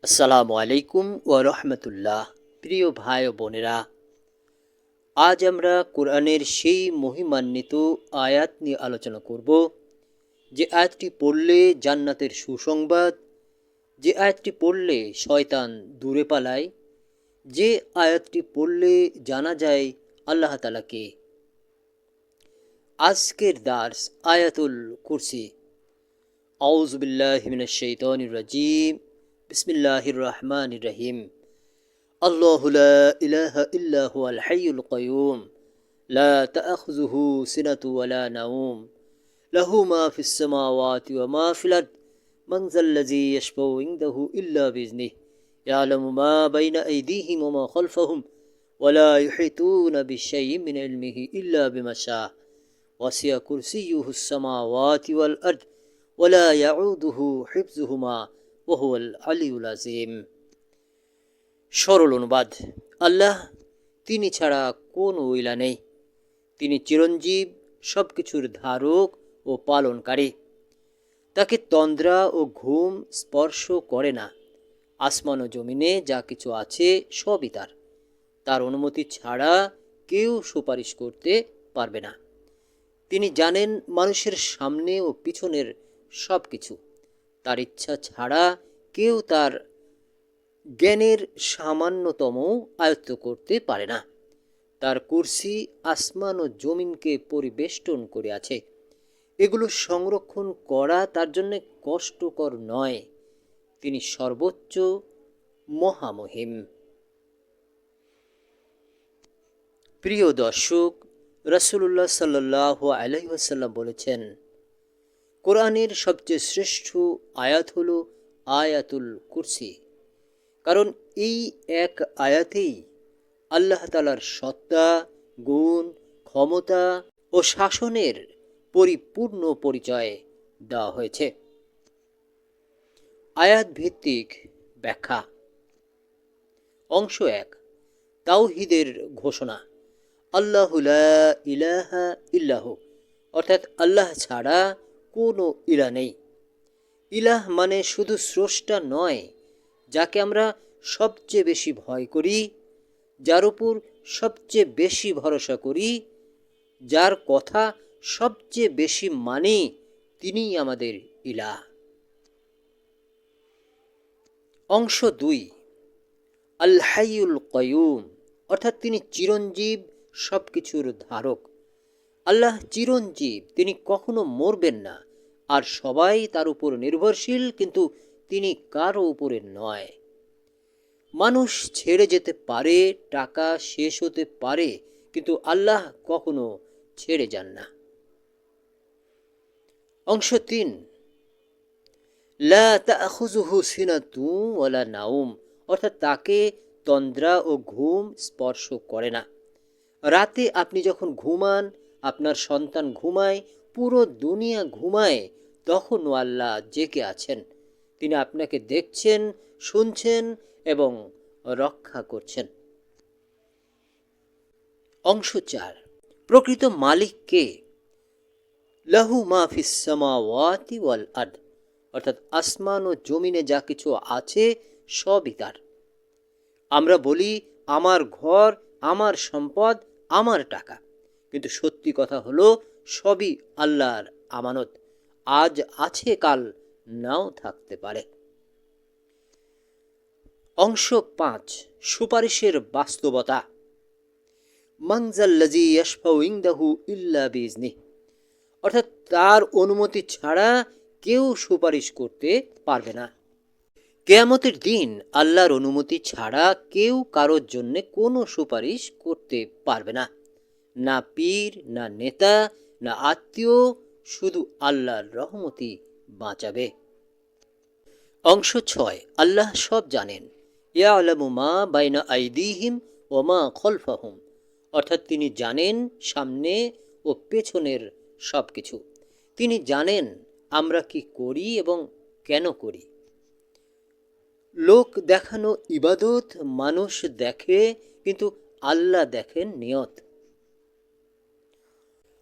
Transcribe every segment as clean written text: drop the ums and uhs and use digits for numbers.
আসসালামু আলাইকুম ওয়া রাহমাতুল্লাহ। প্রিয় ভাই ও বোনেরা, আজ আমরা কোরআনের সেই মহিমান্বিত আয়াত নিয়ে আলোচনা করব, যে আয়াতটি পড়লে জান্নাতের সুসংবাদ, যে আয়াতটি পড়লে শয়তান দূরে পালায়, যে আয়াতটি পড়লে জানা যায় আল্লাহ তাআলা কে। আজকের দার্স আয়াতুল কুরসি। আউযু বিল্লাহি মিনাশ শাইতানির রাজিম। বিসমিল্লাহির রহমানির রহিম। আল্লাহু লা ইলাহা ইল্লা হুয়াল হাইয়ুল কাইয়ুম লা তা'খুযুহু সিনাতু ওয়া লা নাওম লাহু মা ফিস সামাওয়াতি ওয়া মা ফিল আরদ মান যাল্লাযী ইয়াশফাউ ইনদাহু ইল্লা বিইজনিহি ইয়ালামু মা বাইনা আইদিহিম ওয়া মা খালফাহুম ওয়া লা ইউহিতুনা বিশাইইন মিন ইলমিহি ইল্লা বিমা শাআ ওয়াসি'a কুরসিয়্যুহুস সামাওয়াতি ওয়াল আরদ ওয়া লা ইয়াউদুহু হিফযুহুমা ওয়া হুয়াল আলিয়্যুল আযীম। সরল অনুবাদ: আল্লাহ, তিনি ছাড়া কোনো ইলা নেই। তিনি চিরঞ্জীব, সব কিছুর ধারক ও পালনকারী। তাকে তন্দ্রা ও ঘুম স্পর্শ করে না। আসমান ও জমিনে যা কিছু আছে সবই তার। তার অনুমতি ছাড়া কেউ সুপারিশ করতে পারবে না। তিনি জানেন মানুষের সামনে ও পিছনের সব কিছু। তার ইচ্ছা ছাড়া কেউ তার জ্ঞানের সামান্যতম আয়ত্ত করতে পারে না। তার কুরসি আসমান ও জমিনকে পরিবেষ্টন করে আছে। এগুলো সংরক্ষণ করা তার জন্য কষ্টকর নয়। তিনি সর্বোচ্চ, মহামহিম। প্রিয় দর্শক, রাসূলুল্লাহ সাল্লাল্লাহু আলাইহি ওয়াসাল্লাম বলেছেন, কোরআনের সবচেয়ে শ্রেষ্ঠ আয়াত হলো আয়াতুল কুরসি। কারণ এই এক আয়াতেই আল্লাহ তাআলার সত্তা, গুণ, ক্ষমতা ও শাসনের পরিপূর্ণ পরিচয় দেওয়া হয়েছে। আয়াত ভিত্তিক ব্যাখ্যা। অংশ ১, তাওহীদের ঘোষণা। আল্লাহু লা ইলাহা ইল্লাহু, অর্থাৎ আল্লাহ ছাড়া কোনো ইলাহ নেই। ইলাহ মানে শুধু স্রষ্টা নয়, যাকে আমরা সবচেয়ে বেশি ভয় করি, যার উপর সবচেয়ে বেশি ভরসা করি, যার কথা সবচেয়ে বেশি মানি, তিনিই আমাদের ইলাহ। অংশ ২, আল হাইয়ুল কাইয়ুম, অর্থাৎ তিনি চিরঞ্জীব, সব কিছুর ধারক। আল্লাহ চিরঞ্জীব, তিনি কখনো মরবেন না। আর সবাই তার উপর নির্ভরশীল, কিন্তু তিনি কারো উপরে নয়। মানুষ ছেড়ে যেতে পারে, টাকা শেষ হতে পারে, কিন্তু আল্লাহ কখনো ছেড়ে যান না। অংশ ৩, লা তা'খুযুহু সিনাতু ওয়া লা নাওম, অর্থাৎ তাকে তন্দ্রা ও ঘুম স্পর্শ করে না। রাতে আপনি যখন ঘুমান, আপনার সন্তান ঘুমায়, পুরো দুনিয়া ঘুমায়, তখনও আল্লাহ জেগে আছেন। তিনি আপনাকে দেখছেন, শুনছেন এবং রক্ষা করছেন। অংশ ৪, প্রকৃত মালিক কে? লাহু মা ফিস সামাওয়াতি ওয়াল আরদ, অর্থাৎ আসমান ও জমিনে যা কিছু আছে সবই তার। আমরা বলি, আমার ঘর, আমার সম্পদ, আমার টাকা, কিন্তু সত্যি কথা হলো সবই আল্লাহর আমানত। আজ আছে, কাল নাও থাকতে পারে। অংশ ৫, সুপারিশের বাস্তবতা। মান যাল্লাযী ইয়াশফাউ ইনদাহু ইল্লা বিইজনিহি, অর্থাৎ তার অনুমতি ছাড়া কেউ সুপারিশ করতে পারবে না। কিয়ামতের দিন আল্লাহর অনুমতি ছাড়া কেউ কারোর জন্য কোনো সুপারিশ করতে পারবে না। না পীর, না নেতা, না আত্মীয়, শুধু আল্লাহর রহমতই বাঁচাবে। অংশ ৬, আল্লাহ সব জানেন। ইয়ালামু মা বাইনা আইদিহিম ওয়া মা খালফাহুম, অর্থাৎ তিনি জানেন সামনে ও পেছনের সব কিছু। তিনি জানেন আমরা কি করি এবং কেন করি। লোক দেখানো ইবাদত মানুষ দেখে, কিন্তু আল্লাহ দেখেন নিয়ত।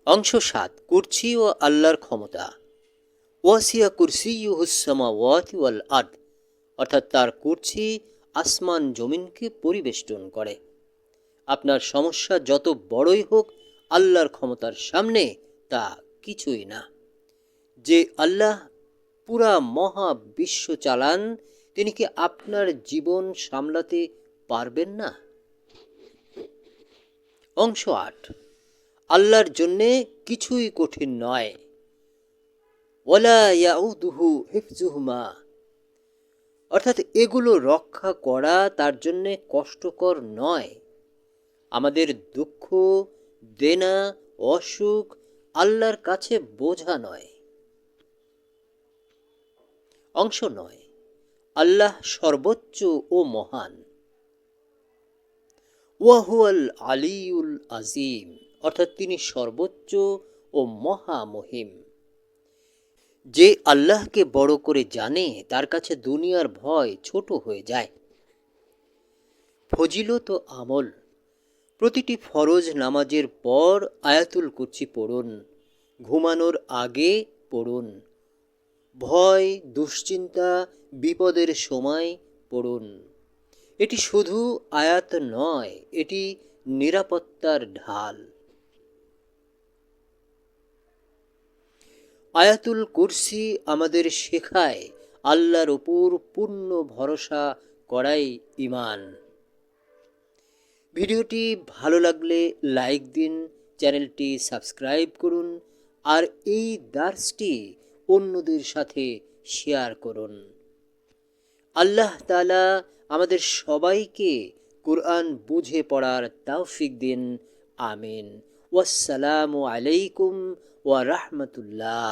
অংশ ৭, কুরসি ও আল্লাহর ক্ষমতা। ওয়াসিয়া কুরসিয়্যুহুস সামাওয়াতি ওয়াল আরদ, অর্থাৎ তার কুরসি আসমান জমিনকে পরিবেষ্টন করে। আপনার সমস্যা যত বড়ই হোক, আল্লাহর ক্ষমতার সামনে তা কিছুই না। যে আল্লাহ পুরা মহাবিশ্ব চালান, তিনি কি আপনার জীবন সামলাতে পারবেন না? অংশ ৮, আল্লাহর জন্যে কিছুই কঠিন নয়। ওয়ালা ইয়াউদুহু হিফজুহুমা, অর্থাৎ এগুলো রক্ষা করা তার জন্যে কষ্টকর নয়। আমাদের দুঃখ, দেনা, অসুখ আল্লাহর কাছে বোঝা নয়। অংশ ৯, আল্লাহ সর্বোচ্চ ও মহান। ওয়াহুয়াল আলিউল আজিম, অর্থাৎ তিনি সর্বোচ্চ ও মহামহিম। যে আল্লাহকে বড় করে জানে, তার কাছে দুনিয়ার ভয় ছোট হয়ে যায়। ফজিলত ও আমল: প্রতিটি ফরজ নামাজের পর আয়াতুল কুরসি পড়ুন। ঘুমানোর আগে পড়ুন। ভয়, দুশ্চিন্তা, বিপদের সময় পড়ুন। এটি শুধু আয়াত নয়, এটি নিরাপত্তার ঢাল। আয়াতুল কুরসি আমাদের শেখায় আল্লাহর উপর পূর্ণ ভরসা করাই ঈমান। ভিডিওটি ভালো লাগলে লাইক দিন, চ্যানেলটি সাবস্ক্রাইব করুন, আর এই দার্সটি অন্যদের সাথে শেয়ার করুন। আল্লাহ তাআলা আমাদের সবাইকে কুরআন বুঝে পড়ার তৌফিক দিন। আমিন। ওয়াসসালামু আলাইকুম ওয়া রাহমাতুল্লাহ।